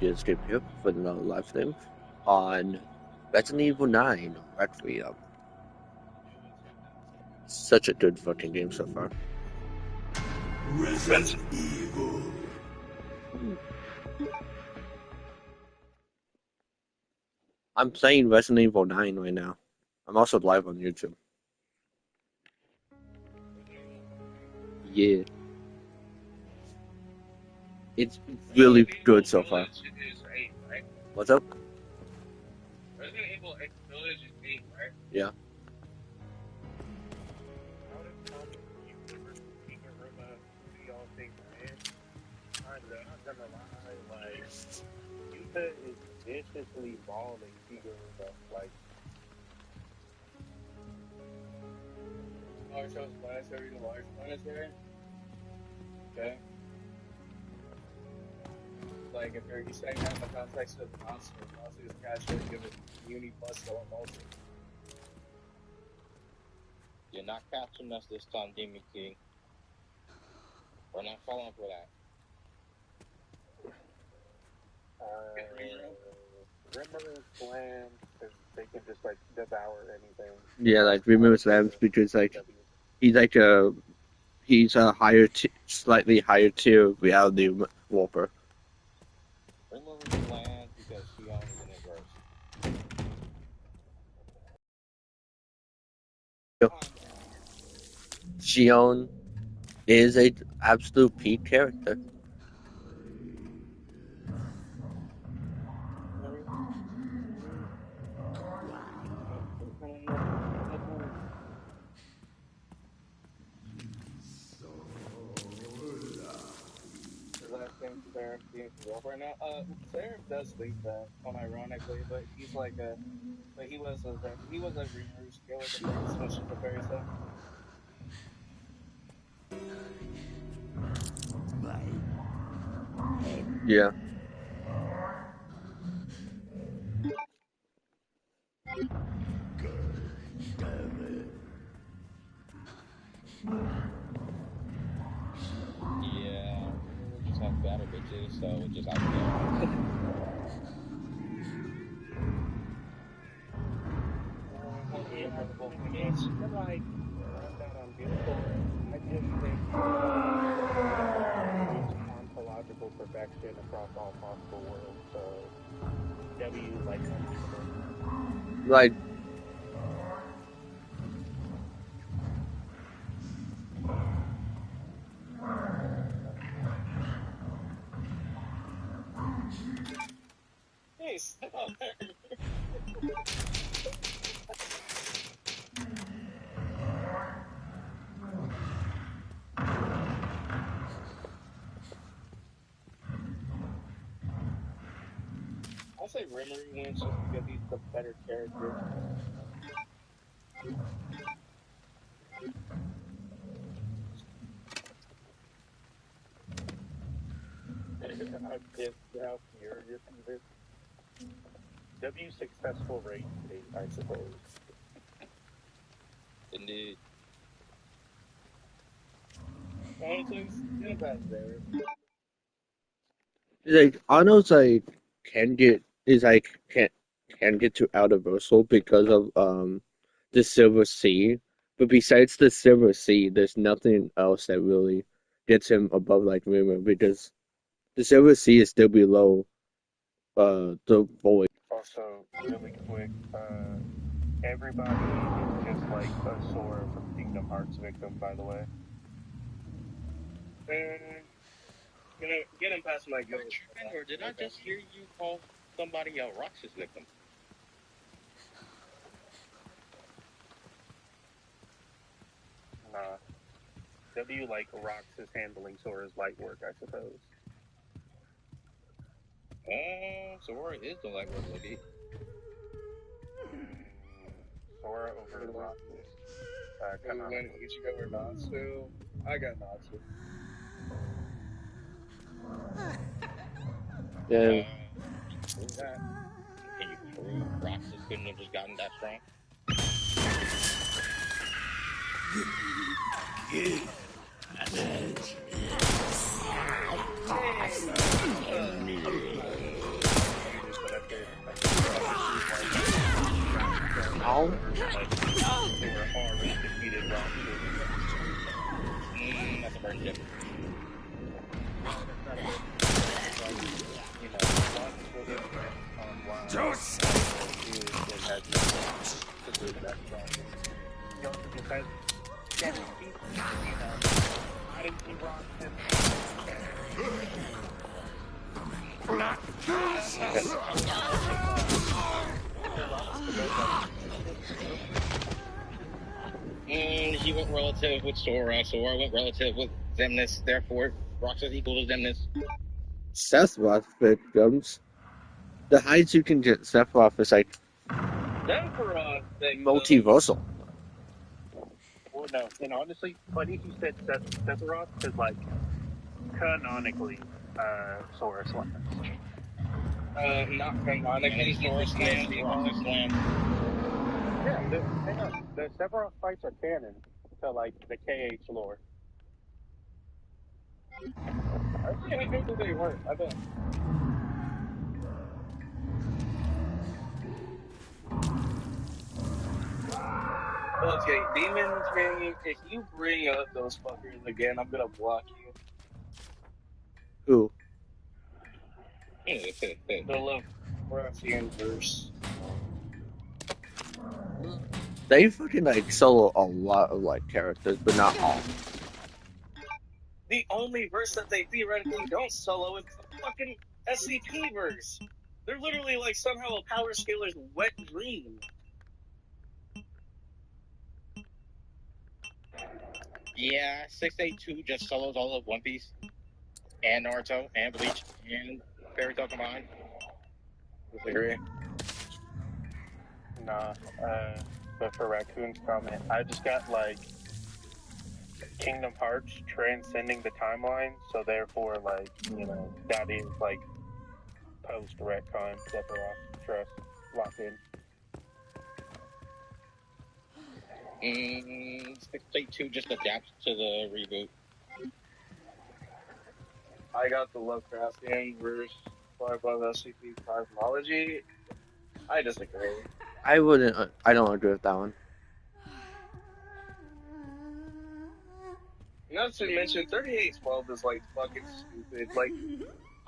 Studio Stream here with another live stream on Resident Evil 9 Requiem. Such a good fucking game so far. Resident Evil. I'm playing Resident Evil 9 right now. I'm also live on YouTube. Yeah. It's really good so far. What's up? Resident Evil X Village is 8, right? Yeah. I'm not gonna lie, like, Yuta is viciously balling Shigeru, like... Marshall's planetary to large planetary? Okay. Like, if you're saying that in the context of the monster is casually given Uni plus or multi. You're not catching us this time, Demon King. We're not falling for that. Rimmer is bland, because they can just, like, devour anything. Yeah, like Rimmer Slams because, like, he's a higher, slightly higher tier reality warper. Rimmer is bland because she owns an inverse. Xion is an absolute peak character. Right now, Sarah does leave that, unironically, but he's like a, but he was a Rimmer's killer, but he switched to very stuff. Yeah. Yeah, we just have better bitches, so we're just out there. It's like, that I'm beautiful. I just think ontological perfection across all possible worlds, so W, like, Like, Hey, stop there. I'll say Rimmer wins just because he's the better character. I'm just how furious he is. W successful rate, I suppose. Indeed. Honestly, it's not there. like Arnold's like can get to Outer Versal because of the Silver Sea, but besides the Silver Sea, there's nothing else that really gets him above like Rimmer because the Silver Sea is still below the Void. Also, really quick, everybody is just like a Sora from Kingdom Hearts victim, by the way. Get him past my guilt. Or did I just hear you call somebody a Roxas victim? Nah. W, like, Rox is handling Sora's light work, I suppose. Sora is the light work lady. Sora over Rox. And when Ichigo or Natsu, I got Natsu. Yeah. Can you prove Roxas couldn't have just gotten that strong? Ow. They were already defeated Roxas. That's a burn chip. You know, Roxas will influence on why it has to do that problem. He also just has damage people, you know. I didn't see He went relative with Sora. Sora went relative with Xemnas. Therefore, Roxas equals Xemnas. Sephiroth victims. The highest you can get Sephiroth is like Sephiroth thing, multiversal. Well, no, and honestly, funny you said Sephiroth, because, like, canonically, Sora's last. Not canonically, Sora slams, Roxas slams. Yeah, hang on. The Sephiroth fights are canon to, like, the KH lore. I think that they were. I bet. Okay, Demon King, if you bring up those fuckers again, I'm gonna block you. Who? The Lovecraftian verse. They fucking like solo a lot of like characters, but not all. The only verse that they theoretically don't solo is the fucking SCP verse. They're literally like somehow a power scaler's wet dream. Yeah, 682 just solos all of One Piece and Naruto and Bleach and Fairy Tail combined. Disagree. Nah, but for Raccoon's comment, I just got, like, Kingdom Hearts transcending the timeline, so therefore, like, you know, that is, like, post-retcon Sephiroth. Trust. Lock in. 682 just adapts to the reboot. I got the Lovecraftian verse far above SCP cosmology. I disagree. I wouldn't. I don't agree with that one. Not to mention, 3812 is like fucking stupid. Like,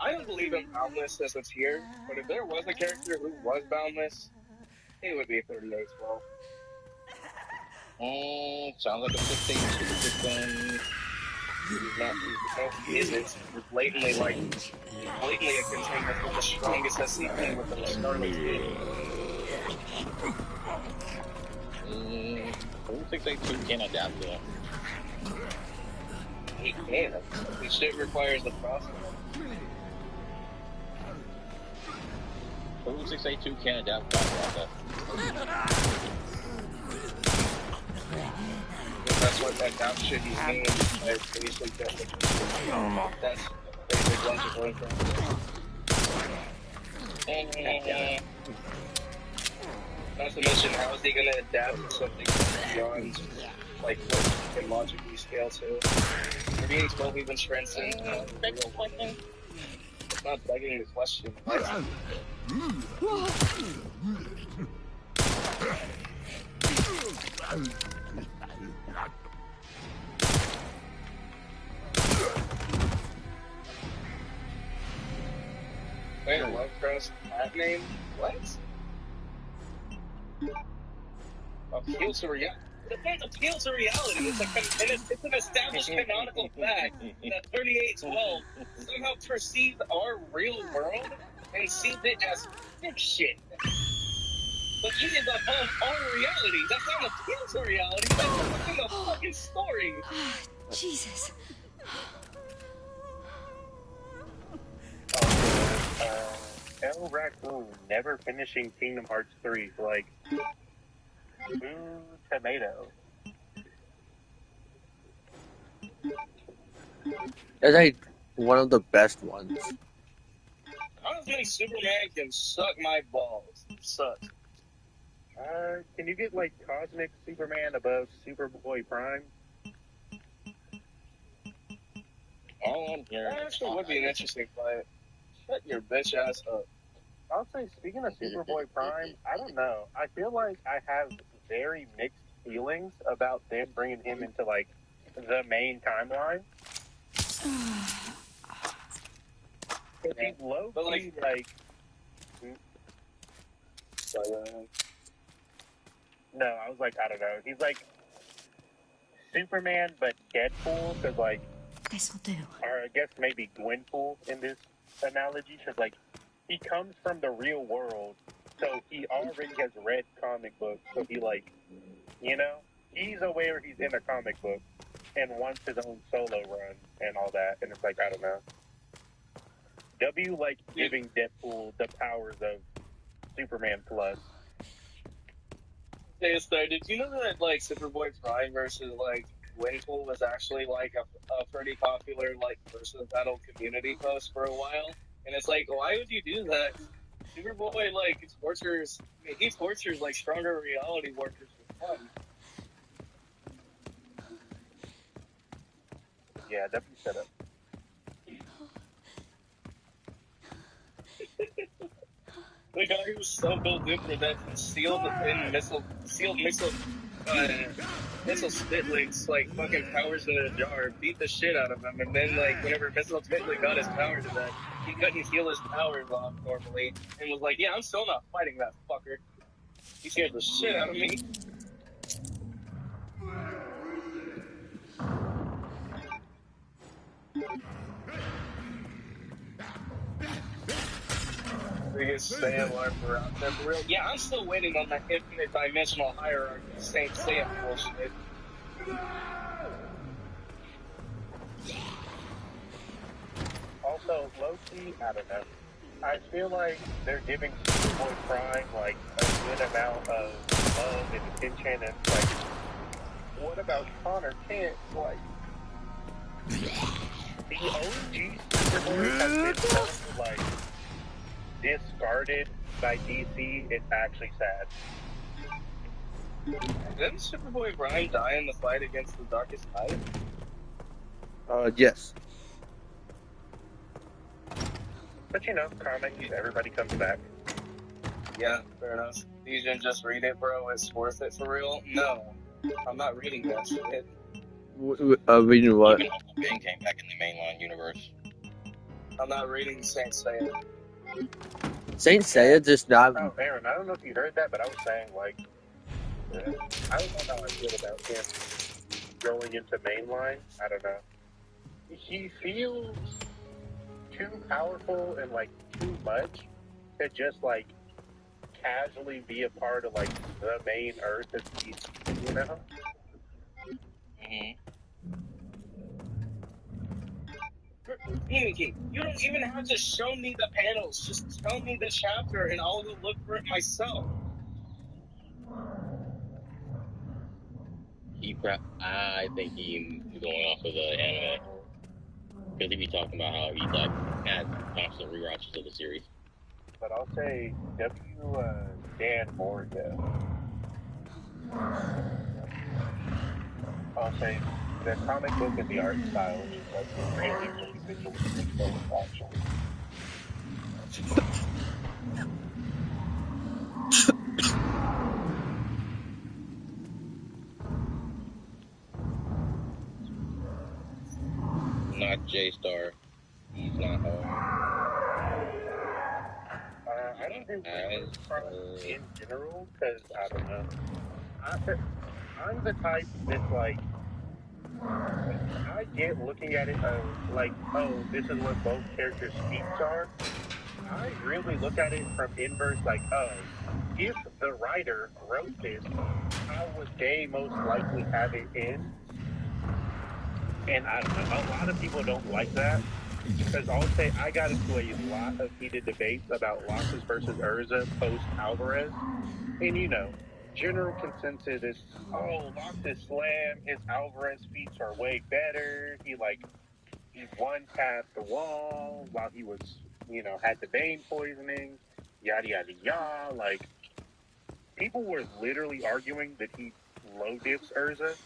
I don't believe in boundless as it's here, but if there was a character who was boundless, it would be 3812. Sounds like a 682 system. He isn't. He's blatantly a container for the strongest SCP with the Scarlet King. 682 can adapt to it. He can. This shit requires the process. 682 can adapt to that process. That's what that adoption means. That's basically that's basically what you're going from. Not to mention, how is he going to adapt to something beyond, like, what he can logically scale to? For being 12 even transcends. It's not begging the question. Wait, Lovecraft's cat name? What? Appeal to reality. It doesn't appeal to reality. It's an established canonical fact that 3812 somehow perceived our real world and sees it as fiction. But it is above our reality. That's not an appeal to reality. That's in the fucking story. Jesus. El Raccoon never finishing Kingdom Hearts 3 for, like, tomato. That's like one of the best ones. Honestly, Superman can suck my balls. Suck. Can you get, like, Cosmic Superman above Superboy Prime? All on here. That actually would be an interesting fight. Shut your bitch ass up. I'll say, speaking of Superboy Prime, I don't know. I feel like I have very mixed feelings about them bringing him into, like, the main timeline. Because he's low-key, like... No, I was like, I don't know. He's like Superman, but Deadpool, because, like... This'll do. Or I guess maybe Gwenpool in this analogy, because, like, he comes from the real world, so he already has read comic books, so he, like, you know, he's aware he's in a comic book and wants his own solo run and all that, and it's like, I don't know. W, like, giving Deadpool the powers of Superman Plus. Hey, Star, did you know that, like, Superboy Prime versus, like, Gwenpool was actually, like, a pretty popular, like, versus battle community post for a while? And it's like, why would you do that? Superboy, like, tortures, I mean, he tortures, like, stronger reality workers for fun. Yeah, W set up. The guy who was so built in for that sealed missile Spitlings, like, fucking powers in a jar, beat the shit out of him, and then, like, whenever Missile Spitling got his power to that, he couldn't heal his powers off normally, and was like, yeah, I'm still not fighting that fucker. He scared the shit out of me. Biggest Saiyan alarm around there for real. Yeah, I'm still waiting on that infinite dimensional hierarchy Saint Saiyan bullshit. Also, low-key, I don't know. I feel like they're giving Superboy Prime, like, a good amount of love and attention, and, like, what about Connor Kent? Like, the OG Superboy has been so, like, discarded by DC. It's actually sad. Didn't Superboy Prime die in the fight against the Darkest Knight? Yes. But, you know, comics, everybody comes back. Yeah, fair enough. You didn't just read it, bro. It's worth it for real? No. I'm not reading that shit. Reading what? Even Uncle Ben came back in the mainline universe. I'm not reading Saint Seiya. Saint Seiya just not. Oh, Aaron, I don't know if you heard that, but I was saying, like, I don't know how I feel about him going into mainline. I don't know. He feels too powerful and, like, too much to just, like, casually be a part of, like, the main Earth as he, you know? Mm-hmm. Mimiki, you don't even have to show me the panels. Just tell me the chapter and I'll go look for it myself. I think he's going off of the anime. Because he be talking about how he's like had constant rewatches of the series. But I'll say Dan Morgan. I'll say the comic book and the art style is like really, really visual actually. Not J-Star. He's not home. I don't do in general because I don't know. I'm the type that's like, I get looking at it like, oh, this is what both characters' speaks are. I really look at it from inverse, like, oh, if the writer wrote this, how would they most likely have it in? And I don't know, a lot of people don't like that. Because I'll say I got into a lot of heated debates about Locus versus Urza post-Alvarez. And, you know, general consensus is, oh, Locus slam, his Alvarez feats are way better. He one tapped the wall while he was, you know, had the Bane poisoning, yada, yada, yada. Like, people were literally arguing that he low dips Urza.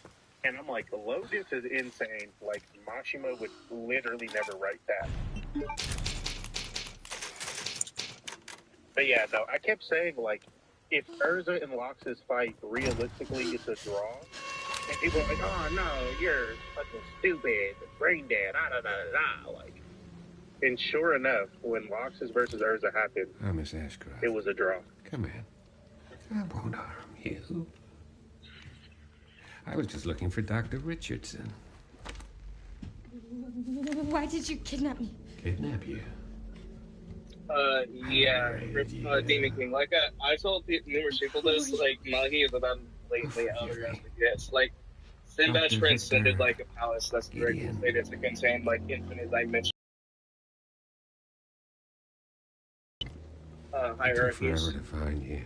And I'm like, low dips is insane. Like, Mashima would literally never write that. But yeah, no, I kept saying, like, if Urza and Loxus fight, realistically, it's a draw. And people are like, oh, no, you're fucking stupid, brain dead, da. Like, and sure enough, when Loxus versus Urza happened, Miss Ashcroft. it was a draw. Come in. I won't harm you. I was just looking for Dr. Richardson. Why did you kidnap me? Kidnap you? Yeah, Demon King. Like I told numerous people this, like Mahi is about lately out of as it gets. Like Sinbad Dr. transcended Victor like a palace that's directly Gideon. stated to contain like infinite dimensions, It took hierarchies. forever to find you.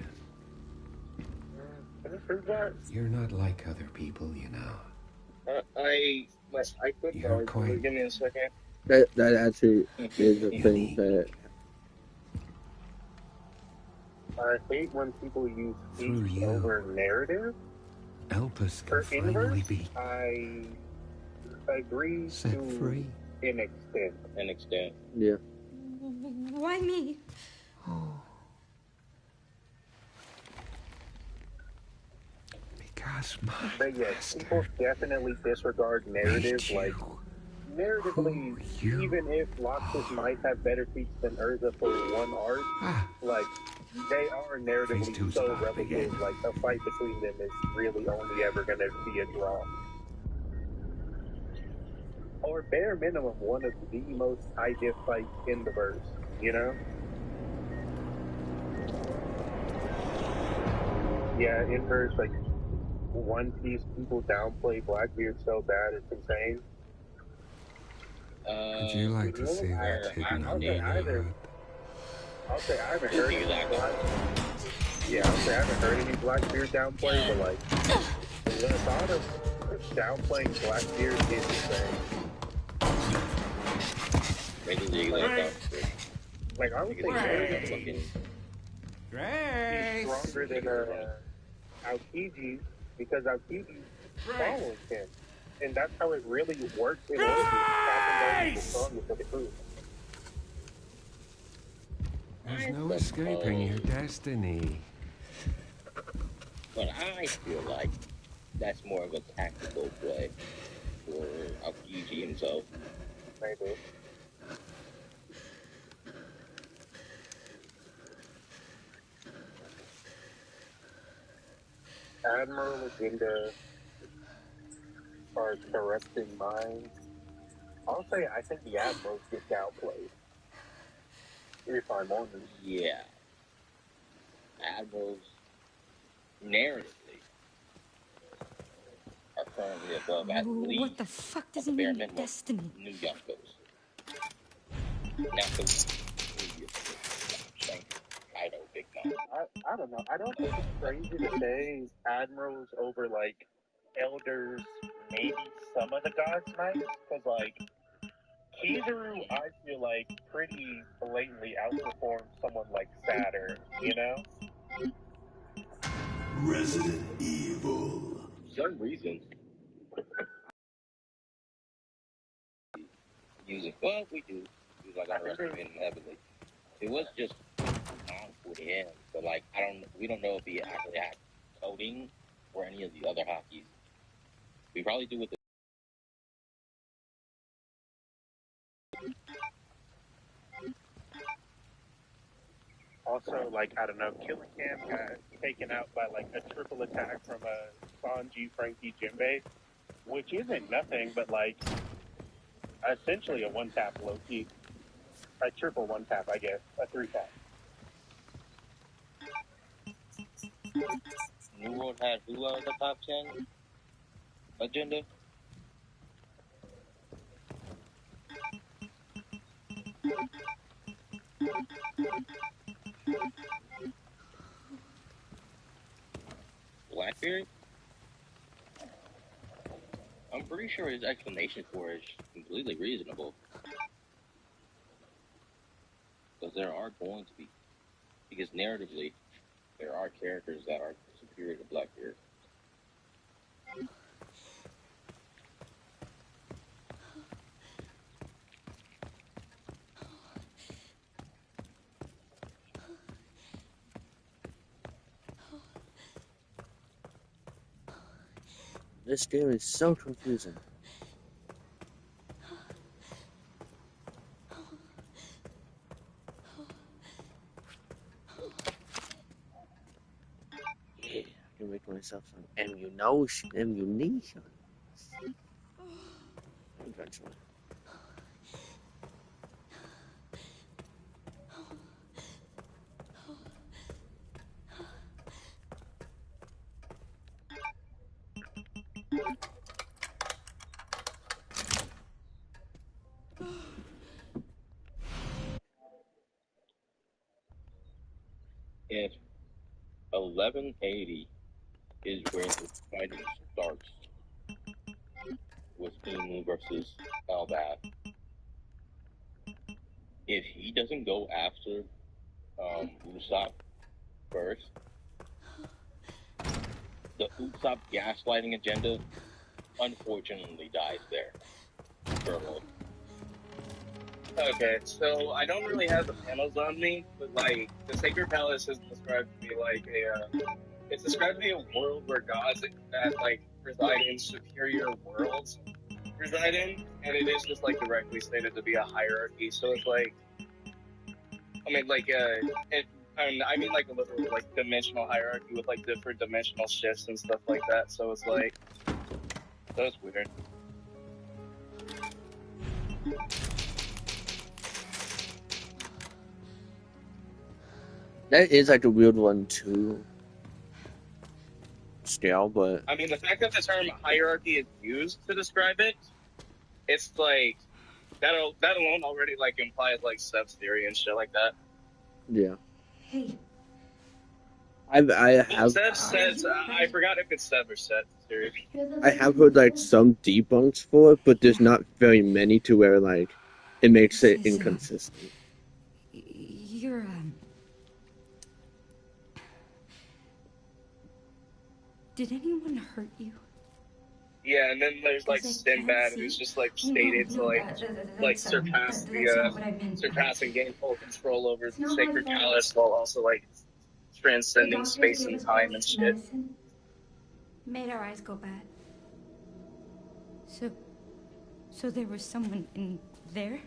You're not like other people, you know. I could You're probably quite- give me a second. That actually is the thing that I hate when people use Through speech you. over narrative. Elpis For can finally inverse, be I agree set to free. an extent. An extent. yeah. Why me? Because my But yes, master people definitely disregard narrative. made you. Like, narratively, Who you even if Loxus might have better feats than Urza for one arc, Ah, like, they are Phase narratively two's so about to begin. replicable. Like, a fight between them is really only ever going to be a draw. Or bare minimum, one of the most high diff fights in the verse, you know? Yeah, inverse, like, One Piece people downplay Blackbeard so bad, it's insane. would you like to see what's hidden under okay, your either- hood? I'll say I haven't heard any Exactly. I'll say I haven't heard any Blackbeard downplay, but like the thought of downplaying Blackbeard is insane. Making the like Like I would think Urza fucking is stronger than Aokiji because Aokiji follows him. And that's how it really works in One Piece. Captain is the strongest of the crew. There's no escaping your destiny. But I feel like that's more of a tactical play for Aokiji himself. Maybe. Admiral Agenda are corrupting minds. I'll say I think the Admirals get downplayed. If I'm honest. Yeah. Admirals, narratively, are currently above at least What the fuck does at it the bare mean, minimum, destiny? New Yonkos. Not the New Yonkos. Kaido, Big Mom. I don't know. I don't think it's crazy to say Admirals over, like, Elders, maybe some of the Gods Knights, because, like, Kizaru, I feel like, pretty blatantly outperforms someone like Saturn, you know? Resident Evil. For some reason, well, we do use like underestimate him heavily. It was just not with him, but like we don't know if he actually had coding or any of the other hockeys. We probably do with the Also, like, I don't know, Killingham got taken out by, like, a triple attack from a Sanji, Frankie, Jinbei, which isn't nothing, but, like, essentially a one-tap low-key. A triple one-tap, I guess. A three-tap. New World had who out of the top 10 agenda? Blackbeard? I'm pretty sure his explanation for it is completely reasonable. Because there are going to be, because narratively, there are characters that are superior to Blackbeard. This game is so confusing. Yeah, I can make myself some ammunition. Eventually. If 1180 is where the fighting starts with Emu versus Elbaf, if he doesn't go after Usopp first, the Usopp gaslighting agenda unfortunately dies there. Burbo. Okay, so I don't really have the panels on me, but like the Sacred Palace is described to be like it's described to be a world where gods that like reside in superior worlds reside in, and it is just like directly stated to be a hierarchy. So it's like, I mean, like I mean like a literal like dimensional hierarchy with like different dimensional shifts and stuff like that. So it's like, so it's weird. That is like a weird one too. Still, but I mean, the fact that the term hierarchy is used to describe it, it's like that alone already like implies like Seb's theory and shit like that. yeah. Hey, I have Seb says I forgot if it's Seb or Seb's theory. I have heard like some debunks for it, but there's not very many to where like it makes it So- inconsistent. you're, did anyone hurt you? Yeah, and then there's like Because I can't Sinbad, see. who's just like No, stated to like that's, surpass that's not what I meant. surpass and gain full control over It's the not my Sacred fault. Palace while also like The transcending doctors space gave and us time pills and for shit. medicine. Made our eyes go bad. So there was someone in there?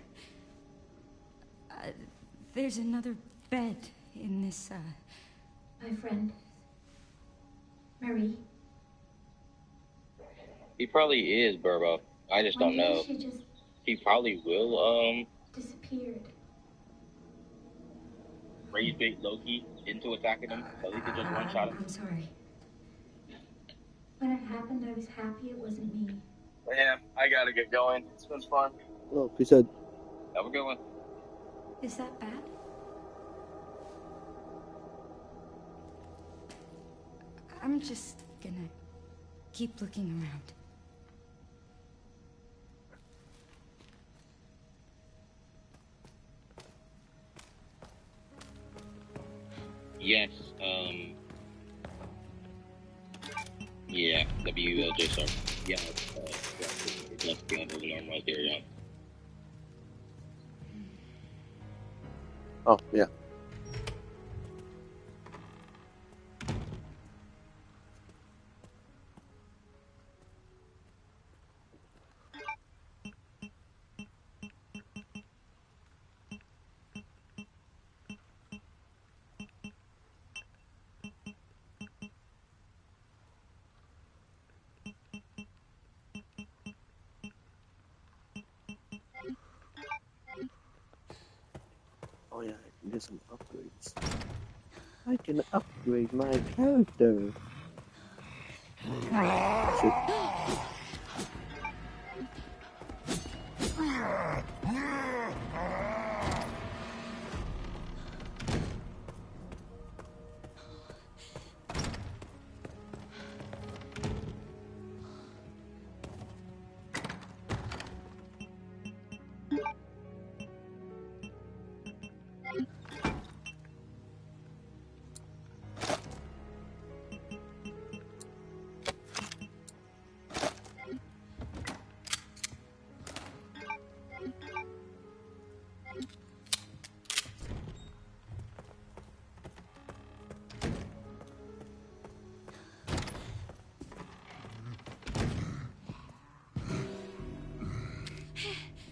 There's another bed in this, My friend, Marie. He probably is, Burbo. I just don't know. She just He probably will, disappeared. rage bait Loki into attacking him, so he could just one-shot him. I'm sorry. When it happened, I was happy it wasn't me. Yeah, I gotta get going. It's been fun. Oh, he said Have a good one. is that bad? I'm just gonna keep looking around. Yes, yeah, WLJ, sorry. Yeah, it's beyond the norm right there, yeah. oh yeah. Oh yeah, I can get some upgrades. I can upgrade my character. Should-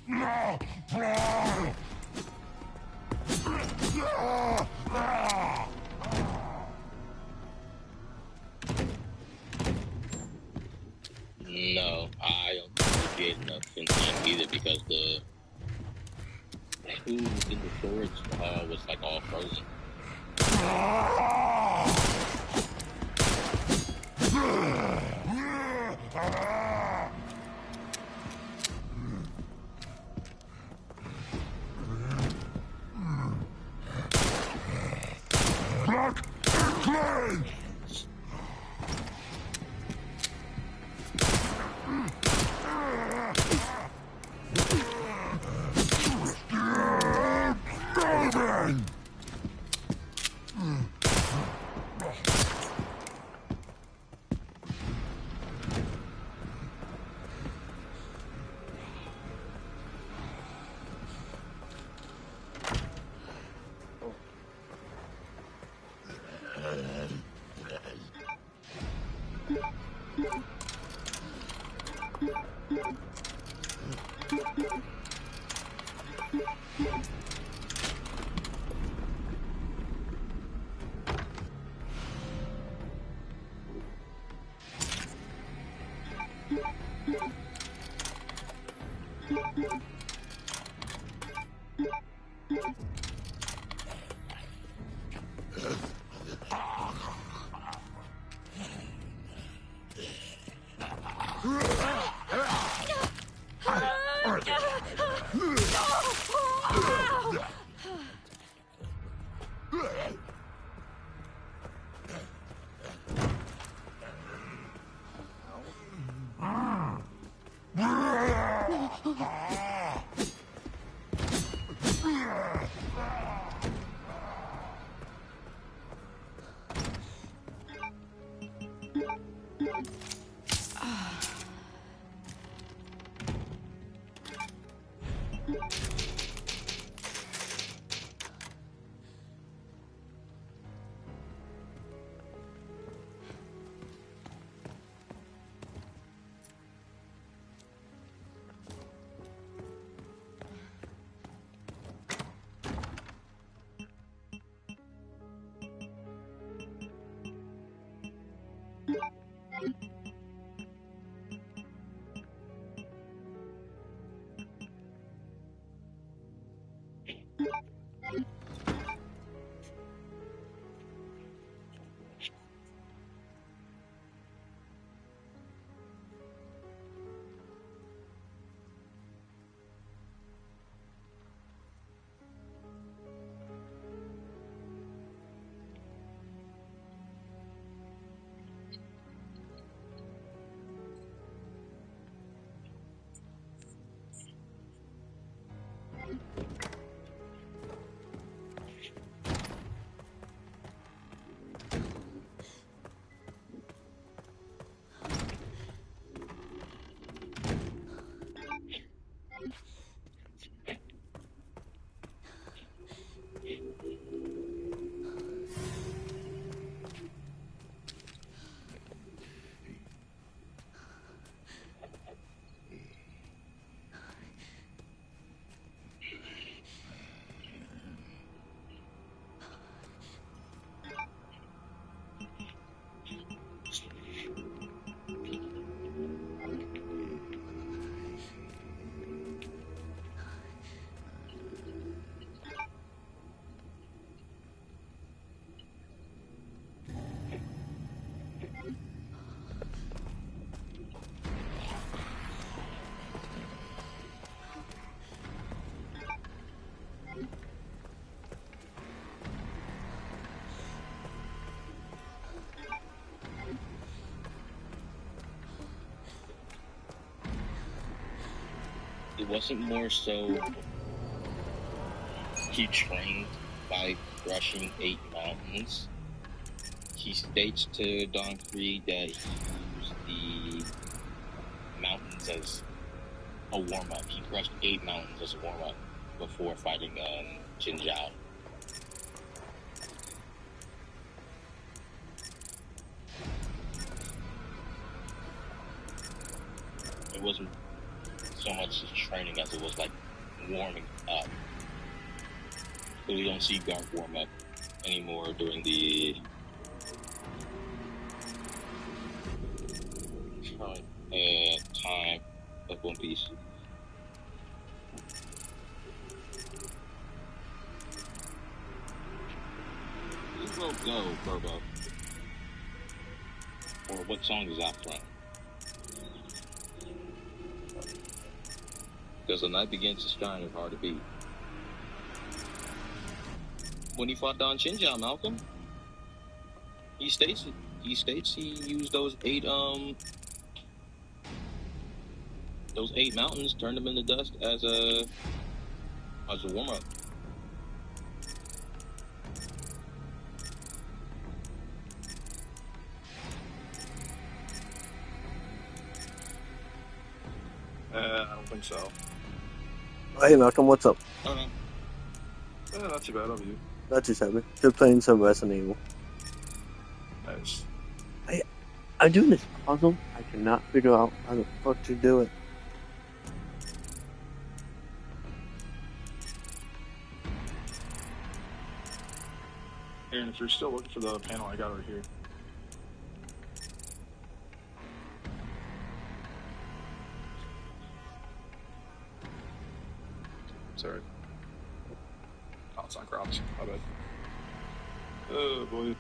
No, I don't think we ate enough in time either because the food in the storage was like all frozen. It wasn't more so he trained by crushing 8 mountains. He states to Don Creed that he used the mountains as a warm-up. He crushed 8 mountains as a warm-up before fighting Jin Zhao. It wasn't so much as training as it was like warming up. So we don't see Garp warm up anymore during the current time of One Piece. Who wrote Go, Burbo? Or what song is that from? Because the night begins to shine is hard to beat. When he fought Don Chinja, Malcolm, he states he used those eight mountains, turned them into dust as a warm up. I don't think so. Hey Malcolm, what's up? I don't know. Not too bad of you. Not too shabby. Just playing some Resident Evil. Nice. I'm doing this puzzle. I cannot figure out how the fuck to do it. Aaron, if you're still looking for the panel, I got it right here. Sorry. Oh, it's not cropped. My bad. Oh, boy.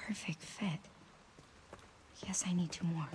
Perfect fit. Guess I need 2 more.